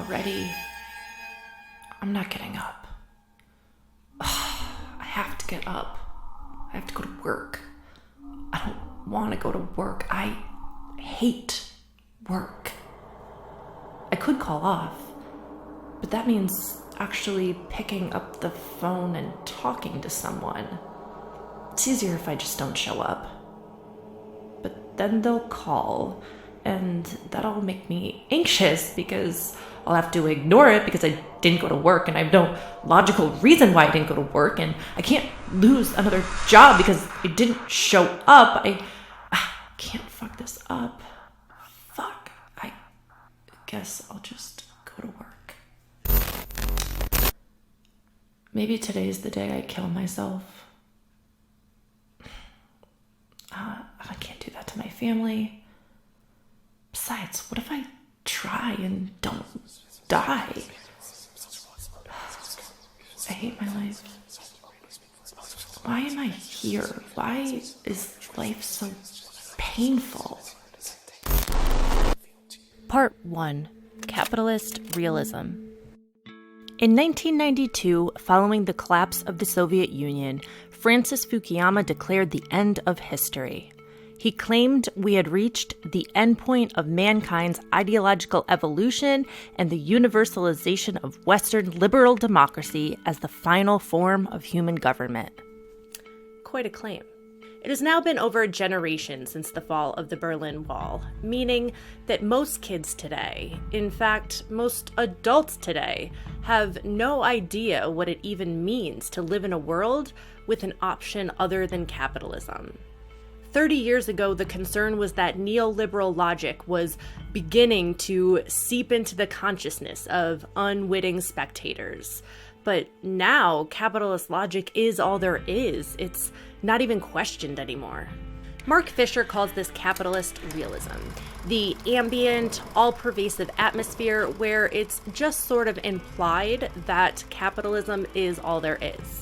already. I'm not getting up. I have to get up. I have to go to work. I don't want to go to work. I hate work. I could call off, but that means actually picking up the phone and talking to someone. It's easier if I just don't show up. But then they'll call, and that'll make me anxious because I'll have to ignore it because I didn't go to work and I have no logical reason why I didn't go to work, and I can't lose another job because I didn't show up. I can't fuck this up. Fuck. I guess I'll just go to work. Maybe today's the day I kill myself. I can't do that to my family. Besides, what if I try and don't die? I hate my life. Why am I here? Why is life so painful? Part 1. Capitalist Realism. In 1992, following the collapse of the Soviet Union, Francis Fukuyama declared the end of history. He claimed we had reached the endpoint of mankind's ideological evolution and the universalization of Western liberal democracy as the final form of human government. Quite a claim. It has now been over a generation since the fall of the Berlin Wall, meaning that most kids today, in fact, most adults today, have no idea what it even means to live in a world with an option other than capitalism. 30 years ago, the concern was that neoliberal logic was beginning to seep into the consciousness of unwitting spectators. But now, capitalist logic is all there is. It's not even questioned anymore. Mark Fisher calls this capitalist realism, the ambient, all-pervasive atmosphere where it's just sort of implied that capitalism is all there is.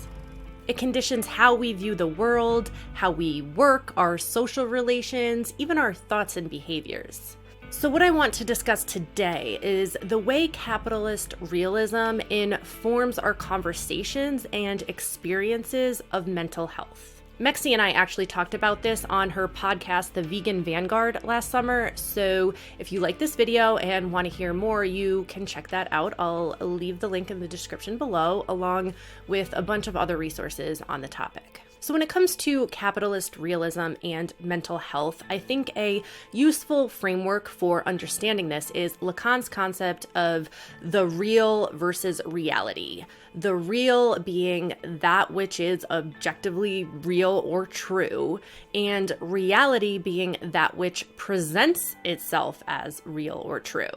It conditions how we view the world, how we work, our social relations, even our thoughts and behaviors. So what I want to discuss today is the way capitalist realism informs our conversations and experiences of mental health. Mexi and I actually talked about this on her podcast, The Vegan Vanguard, last summer. So if you like this video and want to hear more, you can check that out. I'll leave the link in the description below, along with a bunch of other resources on the topic. So when it comes to capitalist realism and mental health, I think a useful framework for understanding this is Lacan's concept of the real versus reality. The real being that which is objectively real or true, and reality being that which presents itself as real or true.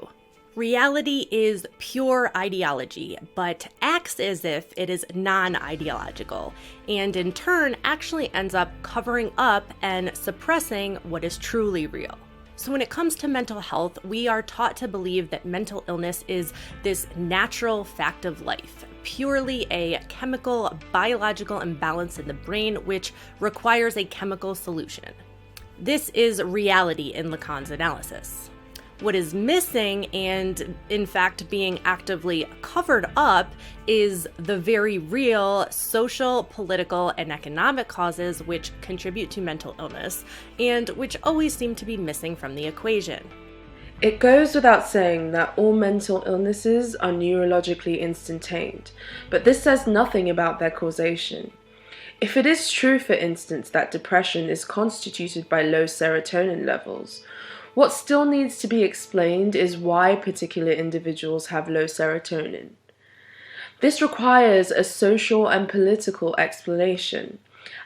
Reality is pure ideology, but acts as if it is non-ideological, and in turn actually ends up covering up and suppressing what is truly real. So when it comes to mental health, we are taught to believe that mental illness is this natural fact of life, purely a chemical, biological imbalance in the brain, which requires a chemical solution. This is reality in Lacan's analysis. What is missing, and in fact being actively covered up, is the very real social, political, and economic causes which contribute to mental illness, and which always seem to be missing from the equation. It goes without saying that all mental illnesses are neurologically instantaneous, but this says nothing about their causation. If it is true, for instance, that depression is constituted by low serotonin levels, what still needs to be explained is why particular individuals have low serotonin. This requires a social and political explanation,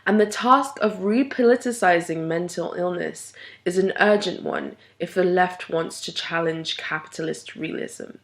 and the task of repoliticizing mental illness is an urgent one if the left wants to challenge capitalist realism.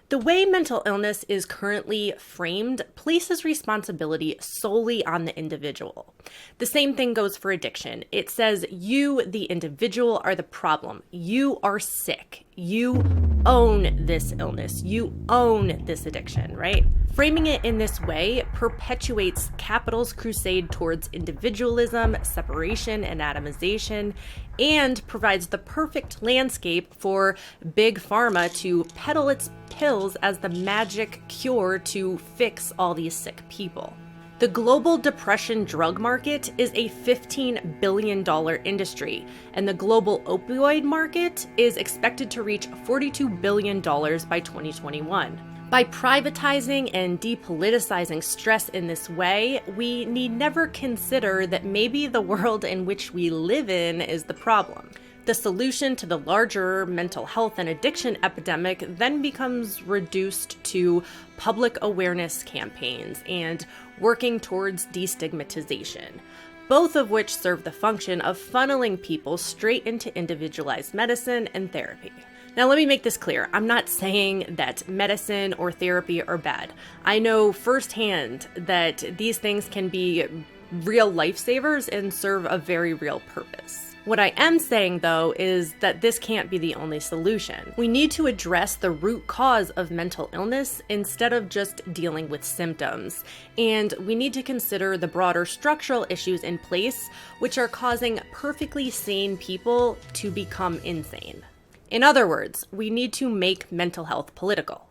The way mental illness is currently framed places responsibility solely on the individual. The same thing goes for addiction. It says you, the individual, are the problem. You are sick. You own this illness. You own this addiction, right? Framing it in this way perpetuates capital's crusade towards individualism, separation, and atomization, and provides the perfect landscape for Big Pharma to peddle its pills as the magic cure to fix all these sick people. The global depression drug market is a $15 billion industry, and the global opioid market is expected to reach $42 billion by 2021. By privatizing and depoliticizing stress in this way, we need never consider that maybe the world in which we live in is the problem. The solution to the larger mental health and addiction epidemic then becomes reduced to public awareness campaigns and working towards destigmatization, both of which serve the function of funneling people straight into individualized medicine and therapy. Now, let me make this clear. I'm not saying that medicine or therapy are bad. I know firsthand that these things can be real lifesavers and serve a very real purpose. What I am saying, though, is that this can't be the only solution. We need to address the root cause of mental illness instead of just dealing with symptoms. And we need to consider the broader structural issues in place, which are causing perfectly sane people to become insane. In other words, we need to make mental health political.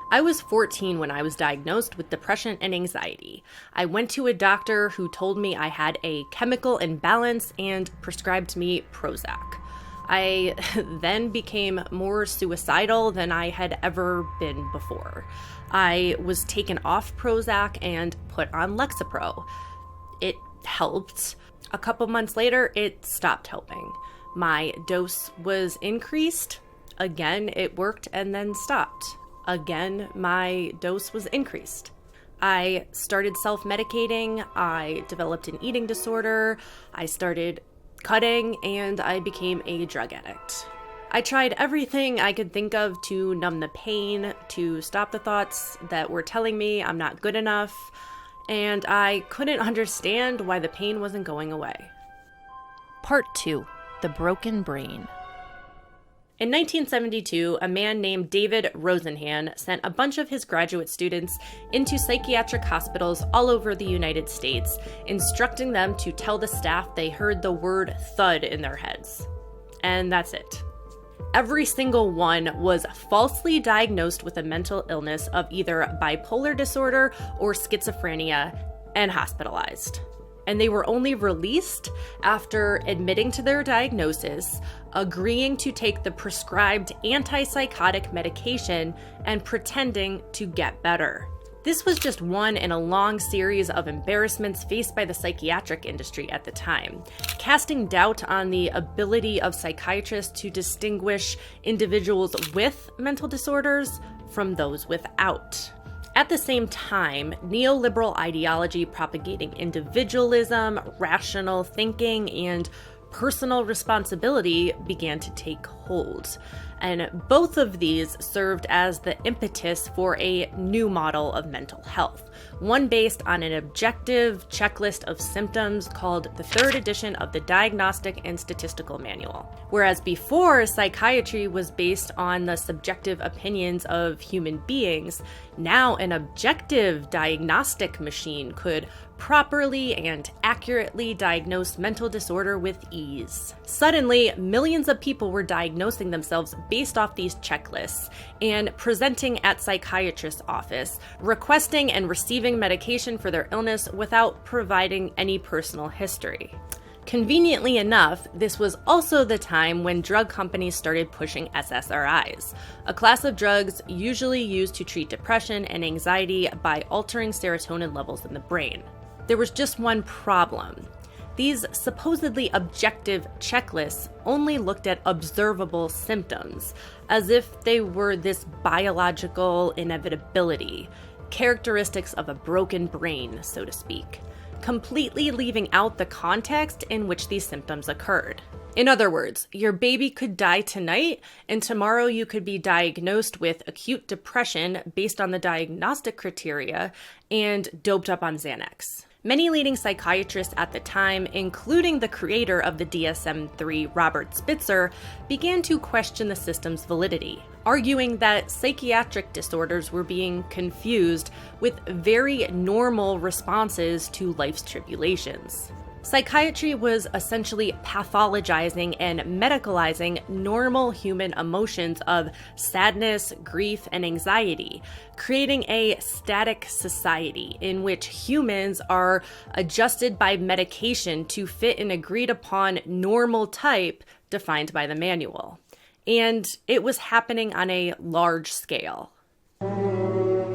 I was 14 when I was diagnosed with depression and anxiety. I went to a doctor who told me I had a chemical imbalance and prescribed me Prozac. I then became more suicidal than I had ever been before. I was taken off Prozac and put on Lexapro. It helped. A couple months later, it stopped helping. My dose was increased. Again, it worked and then stopped. Again, my dose was increased. I started self-medicating. I developed an eating disorder. I started cutting, and I became a drug addict. I tried everything I could think of to numb the pain, to stop the thoughts that were telling me I'm not good enough, and I couldn't understand why the pain wasn't going away. Part 2. The Broken Brain. In 1972, a man named David Rosenhan sent a bunch of his graduate students into psychiatric hospitals all over the United States, instructing them to tell the staff they heard the word thud in their heads. And that's it. Every single one was falsely diagnosed with a mental illness of either bipolar disorder or schizophrenia and hospitalized. And they were only released after admitting to their diagnosis, agreeing to take the prescribed antipsychotic medication, and pretending to get better. This was just one in a long series of embarrassments faced by the psychiatric industry at the time, casting doubt on the ability of psychiatrists to distinguish individuals with mental disorders from those without. At the same time, neoliberal ideology propagating individualism, rational thinking, and personal responsibility began to take hold. And both of these served as the impetus for a new model of mental health, one based on an objective checklist of symptoms called the third edition of the Diagnostic and Statistical Manual. Whereas before, psychiatry was based on the subjective opinions of human beings, now an objective diagnostic machine could properly and accurately diagnose mental disorder with ease. Suddenly, millions of people were diagnosing themselves based off these checklists and presenting at psychiatrist's office, requesting and receiving medication for their illness without providing any personal history. Conveniently enough, this was also the time when drug companies started pushing SSRIs, a class of drugs usually used to treat depression and anxiety by altering serotonin levels in the brain. There was just one problem. These supposedly objective checklists only looked at observable symptoms, as if they were this biological inevitability, characteristics of a broken brain, so to speak, completely leaving out the context in which these symptoms occurred. In other words, your baby could die tonight, and tomorrow you could be diagnosed with acute depression based on the diagnostic criteria and doped up on Xanax. Many leading psychiatrists at the time, including the creator of the DSM-3, Robert Spitzer, began to question the system's validity, arguing that psychiatric disorders were being confused with very normal responses to life's tribulations. Psychiatry was essentially pathologizing and medicalizing normal human emotions of sadness, grief, and anxiety, creating a static society in which humans are adjusted by medication to fit an agreed-upon normal type defined by the manual. And it was happening on a large scale.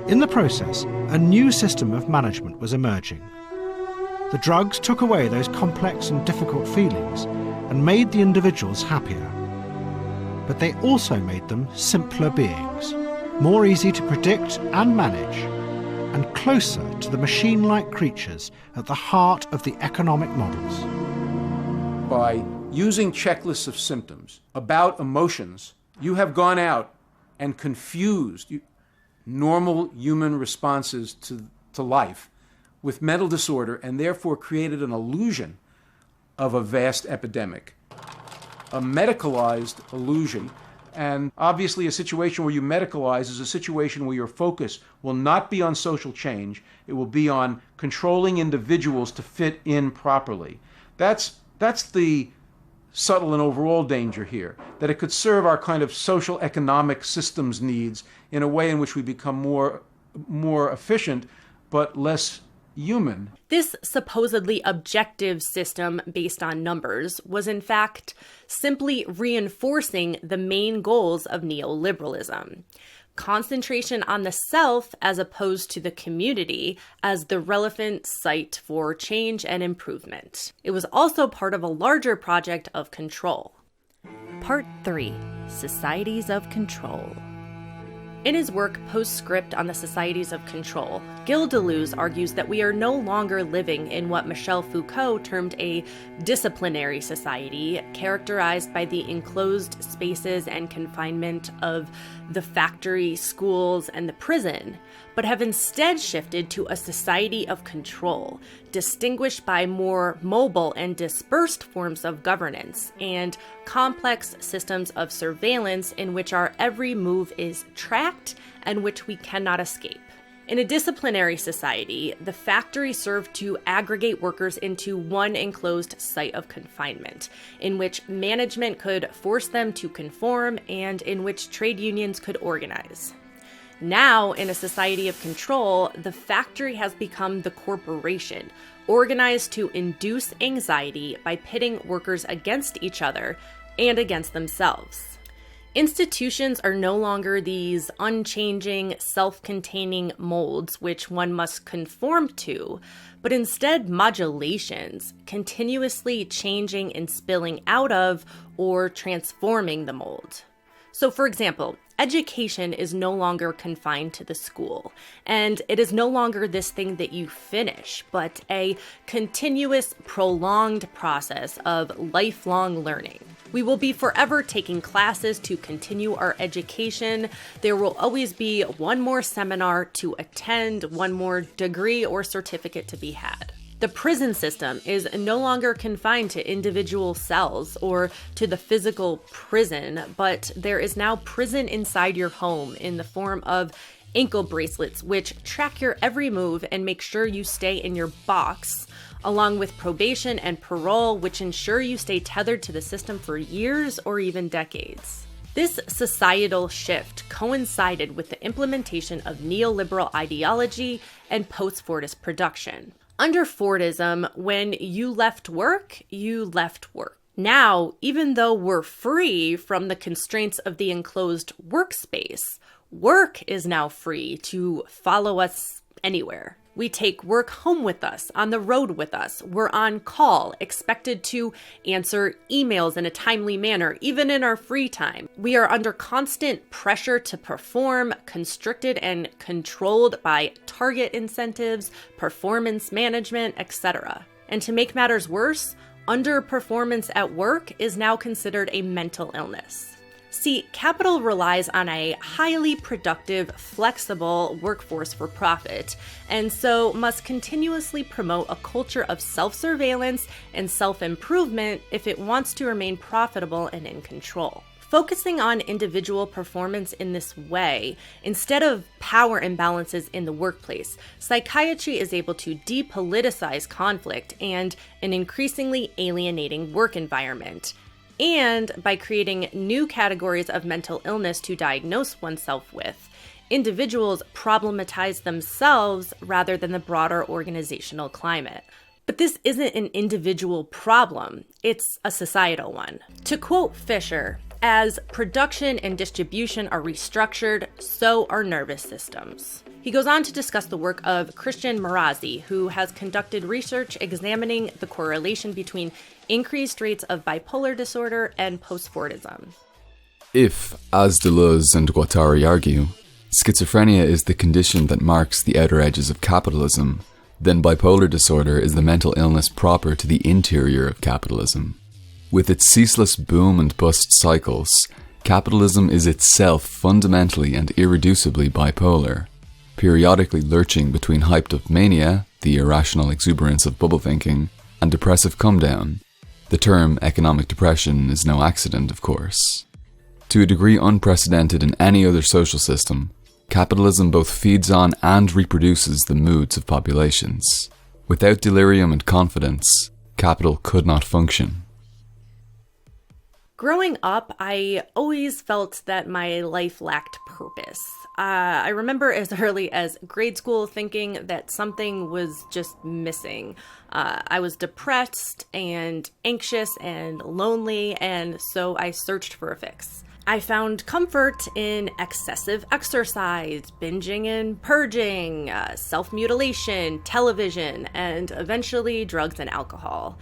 In the process, a new system of management was emerging. The drugs took away those complex and difficult feelings and made the individuals happier. But they also made them simpler beings, more easy to predict and manage, and closer to the machine-like creatures at the heart of the economic models. By using checklists of symptoms about emotions, you have gone out and confused normal human responses to life with mental disorder, and therefore created an illusion of a vast epidemic, a medicalized illusion. And obviously a situation where you medicalize is a situation where your focus will not be on social change, it will be on controlling individuals to fit in properly. That's the subtle and overall danger here, that it could serve our kind of social economic systems needs in a way in which we become more efficient, but less human. This supposedly objective system based on numbers was in fact simply reinforcing the main goals of neoliberalism. Concentration on the self as opposed to the community as the relevant site for change and improvement. It was also part of a larger project of control. Part 3. Societies of Control. In his work Postscript on the Societies of Control, Gilles Deleuze argues that we are no longer living in what Mishel Foucault termed a disciplinary society, characterized by the enclosed spaces and confinement of the factory, schools, and the prison, but have instead shifted to a society of control, distinguished by more mobile and dispersed forms of governance, and complex systems of surveillance in which our every move is tracked and which we cannot escape. In a disciplinary society, the factory served to aggregate workers into one enclosed site of confinement, in which management could force them to conform and in which trade unions could organize. Now, in a society of control, the factory has become the corporation, organized to induce anxiety by pitting workers against each other and against themselves. Institutions are no longer these unchanging, self-containing molds which one must conform to, but instead modulations, continuously changing and spilling out of or transforming the mold. So, for example, education is no longer confined to the school, and it is no longer this thing that you finish, but a continuous, prolonged process of lifelong learning. We will be forever taking classes to continue our education. There will always be one more seminar to attend, one more degree or certificate to be had. The prison system is no longer confined to individual cells or to the physical prison, but there is now prison inside your home in the form of ankle bracelets, which track your every move and make sure you stay in your box, along with probation and parole, which ensure you stay tethered to the system for years or even decades. This societal shift coincided with the implementation of neoliberal ideology and post-Fordist production. Under Fordism, when you left work, you left work. Now, even though we're free from the constraints of the enclosed workspace, work is now free to follow us anywhere. We take work home with us, on the road with us. We're on call, expected to answer emails in a timely manner, even in our free time. We are under constant pressure to perform, constricted and controlled by target incentives, performance management, etc. And to make matters worse, underperformance at work is now considered a mental illness. See, capital relies on a highly productive, flexible workforce for profit, and so must continuously promote a culture of self-surveillance and self-improvement if it wants to remain profitable and in control. Focusing on individual performance in this way, instead of power imbalances in the workplace, psychiatry is able to depoliticize conflict and an increasingly alienating work environment. And by creating new categories of mental illness to diagnose oneself with, individuals problematize themselves rather than the broader organizational climate. But this isn't an individual problem, it's a societal one. To quote Fisher, as production and distribution are restructured, so are nervous systems. He goes on to discuss the work of Christian Marazzi, who has conducted research examining the correlation between increased rates of bipolar disorder and postfortism. If, as Deleuze and Guattari argue, schizophrenia is the condition that marks the outer edges of capitalism, then bipolar disorder is the mental illness proper to the interior of capitalism. With its ceaseless boom and bust cycles, capitalism is itself fundamentally and irreducibly bipolar, periodically lurching between hyped-up mania, the irrational exuberance of bubble thinking, and depressive come-down. The term economic depression is no accident, of course. To a degree unprecedented in any other social system, capitalism both feeds on and reproduces the moods of populations. Without delirium and confidence, capital could not function. Growing up, I always felt that my life lacked purpose. I remember as early as grade school thinking that something was just missing. I was depressed and anxious and lonely, and so I searched for a fix. I found comfort in excessive exercise, binging and purging, self-mutilation, television, and eventually drugs and alcohol.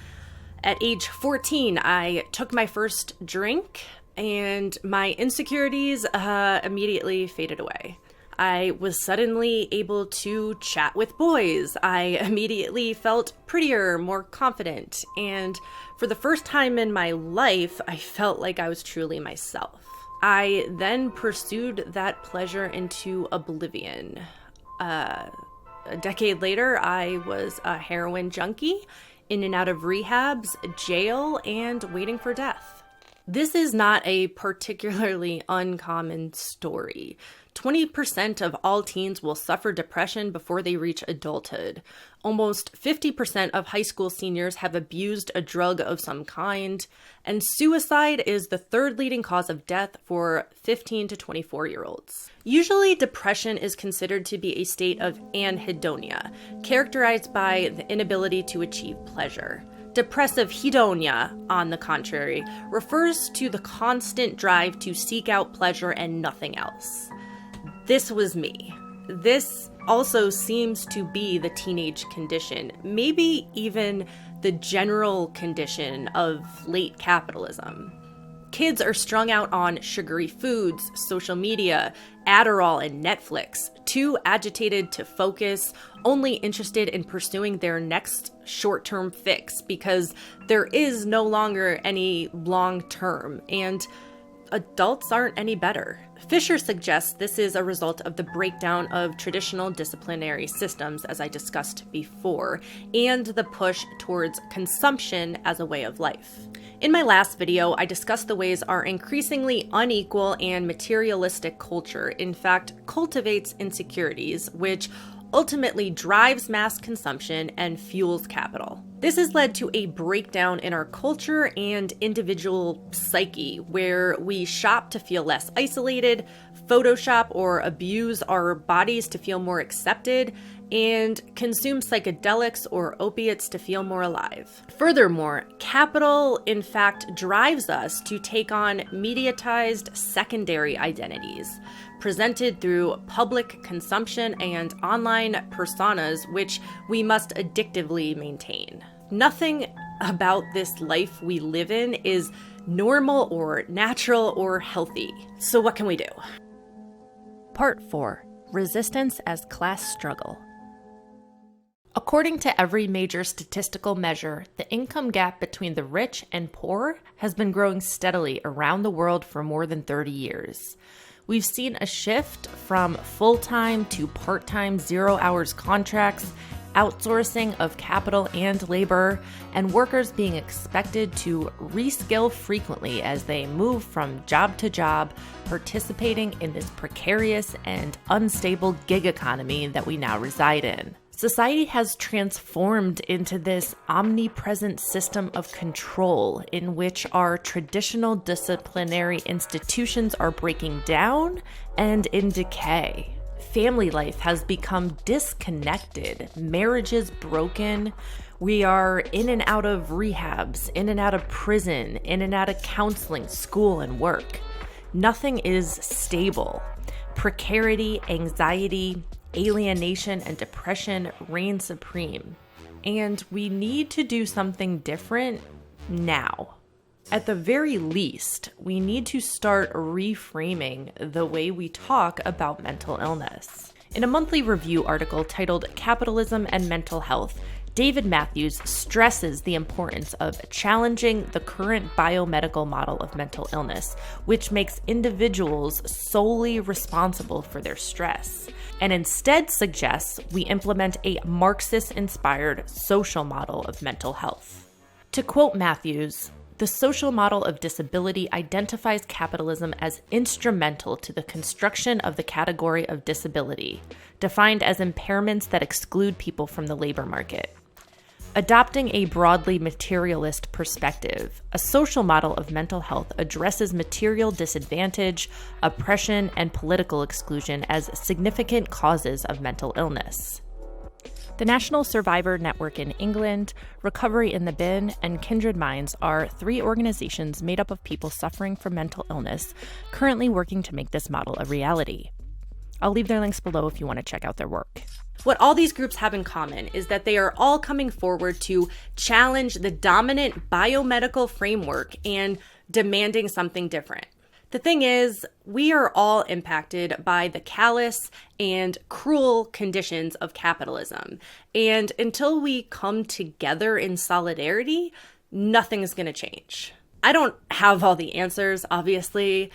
At age 14, I took my first drink, and my insecurities immediately faded away. I was suddenly able to chat with boys. I immediately felt prettier, more confident, and for the first time in my life, I felt like I was truly myself. I then pursued that pleasure into oblivion. A decade later, I was a heroin junkie, in and out of rehabs, jail, and waiting for death. This is not a particularly uncommon story. 20% of all teens will suffer depression before they reach adulthood. Almost 50% of high school seniors have abused a drug of some kind, and suicide is the third leading cause of death for 15 to 24-year-olds. Usually, depression is considered to be a state of anhedonia, characterized by the inability to achieve pleasure. Depressive hedonia, on the contrary, refers to the constant drive to seek out pleasure and nothing else. This was me. This also seems to be the teenage condition, maybe even the general condition of late capitalism. Kids are strung out on sugary foods, social media, Adderall, and Netflix, too agitated to focus, only interested in pursuing their next short-term fix because there is no longer any long-term, and adults aren't any better. Fisher suggests this is a result of the breakdown of traditional disciplinary systems, as I discussed before, and the push towards consumption as a way of life. In my last video, I discussed the ways our increasingly unequal and materialistic culture, in fact, cultivates insecurities, which ultimately drives mass consumption and fuels capital. This has led to a breakdown in our culture and individual psyche, where we shop to feel less isolated, Photoshop or abuse our bodies to feel more accepted, and consume psychedelics or opiates to feel more alive. Furthermore, capital, in fact, drives us to take on mediatized secondary identities, presented through public consumption and online personas, which we must addictively maintain. Nothing about this life we live in is normal or natural or healthy. So what can we do? Part 4. Resistance as Class Struggle. According to every major statistical measure, the income gap between the rich and poor has been growing steadily around the world for more than 30 years. We've seen a shift from full-time to part-time 0 hours contracts, outsourcing of capital and labor, and workers being expected to reskill frequently as they move from job to job, participating in this precarious and unstable gig economy that we now reside in. Society has transformed into this omnipresent system of control in which our traditional disciplinary institutions are breaking down and in decay. Family life has become disconnected, marriages broken. We are in and out of rehabs, in and out of prison, in and out of counseling, school, and work. Nothing is stable. Precarity, anxiety, alienation, and depression reign supreme. And we need to do something different now. At the very least, we need to start reframing the way we talk about mental illness. In a monthly review article titled Capitalism and Mental Health, David Matthews stresses the importance of challenging the current biomedical model of mental illness, which makes individuals solely responsible for their stress, and instead suggests we implement a Marxist-inspired social model of mental health. To quote Matthews, "The social model of disability identifies capitalism as instrumental to the construction of the category of disability, defined as impairments that exclude people from the labor market. Adopting a broadly materialist perspective, a social model of mental health addresses material disadvantage, oppression, and political exclusion as significant causes of mental illness." The National Survivor Network in England, Recovery in the Bin, and Kindred Minds are 3 organizations made up of people suffering from mental illness, currently working to make this model a reality. I'll leave their links below if you want to check out their work. What all these groups have in common is that they are all coming forward to challenge the dominant biomedical framework and demanding something different. The thing is, we are all impacted by the callous and cruel conditions of capitalism. And until we come together in solidarity, nothing is going to change. I don't have all the answers, obviously,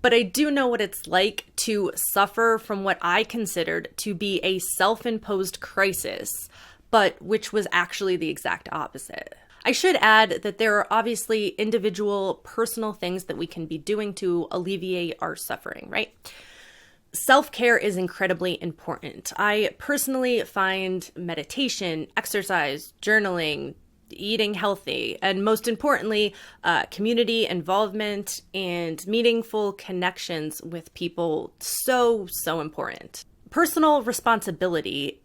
but I do know what it's like to suffer from what I considered to be a self-imposed crisis, but which was actually the exact opposite. I should add that there are obviously individual personal things that we can be doing to alleviate our suffering, right? Self-care is incredibly important. I personally find meditation, exercise, journaling, eating healthy, and most importantly, community involvement and meaningful connections with people so important. Personal responsibility,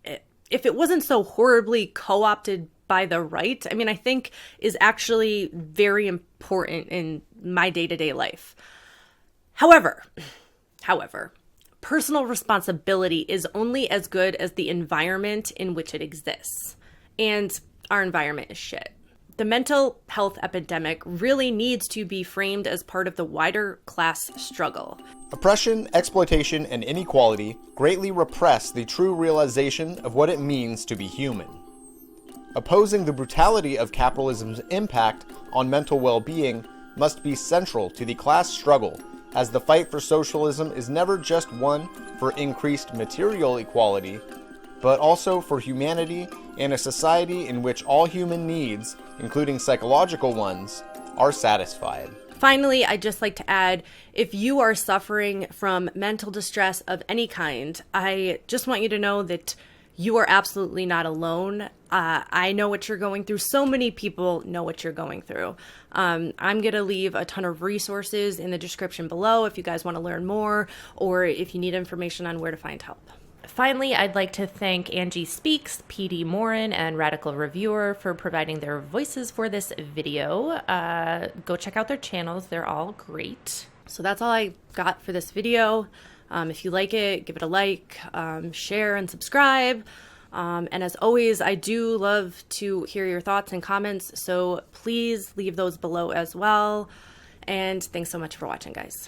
if it wasn't so horribly co-opted by the right, I think is actually very important in my day-to-day life. However, personal responsibility is only as good as the environment in which it exists. And our environment is shit. The mental health epidemic really needs to be framed as part of the wider class struggle. Oppression, exploitation, and inequality greatly repress the true realization of what it means to be human. Opposing the brutality of capitalism's impact on mental well-being must be central to the class struggle, as the fight for socialism is never just one for increased material equality, but also for humanity and a society in which all human needs, including psychological ones, are satisfied. Finally, I'd just like to add, if you are suffering from mental distress of any kind, I just want you to know that you are absolutely not alone. I know what you're going through. So many people know what you're going through. I'm going to leave a ton of resources in the description below if you guys want to learn more or if you need information on where to find help. Finally, I'd like to thank Angie Speaks, PD Morin, and Radical Reviewer for providing their voices for this video. Go check out their channels. They're all great. So that's all I got for this video. If you like it, give it a like, share, and subscribe. And as always, I do love to hear your thoughts and comments, so please leave those below as well. And thanks so much for watching, guys.